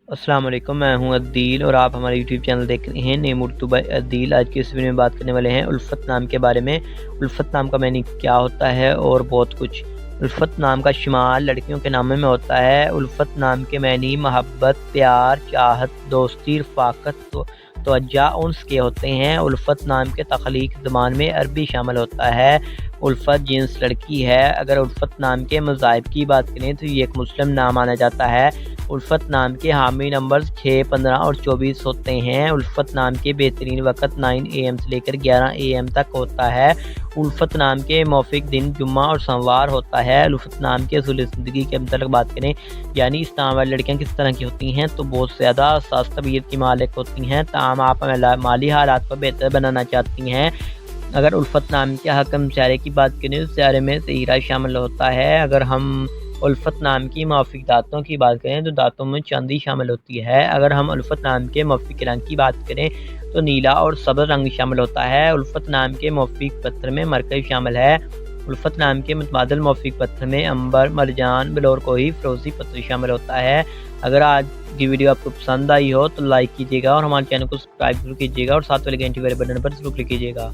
السلام علیکم، میں ہوں عدیل اور آپ ہمارے یوٹیوب چینل دیکھ رہے ہیں نیم اردو بائی عدیل۔ آج کی اس ویڈیو میں بات کرنے والے ہیں الفت نام کے بارے میں۔ الفت نام کا معنی کیا ہوتا ہے اور بہت کچھ۔ الفت نام کا شمار لڑکیوں کے ناموں میں ہوتا ہے۔ الفت نام کے معنی محبت، پیار، چاہت، دوستی، رفاقت، توجہ، انس کے ہوتے ہیں۔ الفت نام کے تخلیق زبان میں عربی شامل ہوتا ہے۔ الفت جنس لڑکی ہے۔ اگر الفت نام کے مذاہب کی بات کریں تو یہ ایک مسلم نام مانا جاتا ہے۔ الفت نام کے حامی نمبرز 6، 15 اور 24 ہوتے ہیں۔ الفت نام کے بہترین وقت 9 AM سے لے کر 11 AM تک ہوتا ہے۔ الفت نام کے موافق دن جمعہ اور سوموار ہوتا ہے۔ الفت نام کے اصول زندگی کے متعلق بات کریں، یعنی اس نام والی لڑکیاں کس طرح کی ہوتی ہیں، تو بہت زیادہ حساس طبیعت کی مالک ہوتی ہیں، تاہم آپ مالی حالات کو بہتر بنانا چاہتی ہیں۔ اگر الفت نام کے حکم سیارے کی بات کریں تو سیارے میں سیرہ شامل ہوتا ہے۔ اگر ہم الفت نام کی موافق دانتوں کی بات کریں تو دانتوں میں چاندی شامل ہوتی ہے۔ اگر ہم الفت نام کے موافق رنگ کی بات کریں تو نیلا اور سبز رنگ شامل ہوتا ہے۔ الفت نام کے موافق پتھر میں مرکز شامل ہے۔ الفت نام کے متبادل موافق پتھر میں عنبر، مرجان، بلور کوہی، فیروزی پتھر شامل ہوتا ہے۔ اگر آج کی ویڈیو آپ کو پسند آئی ہو تو لائک کیجیے گا اور ہمارے چینل کو سبسکرائب ضرور کیجیے گا اور ساتھ والے گھنٹی والے بٹن پر ضرور کلک کیجیے گا۔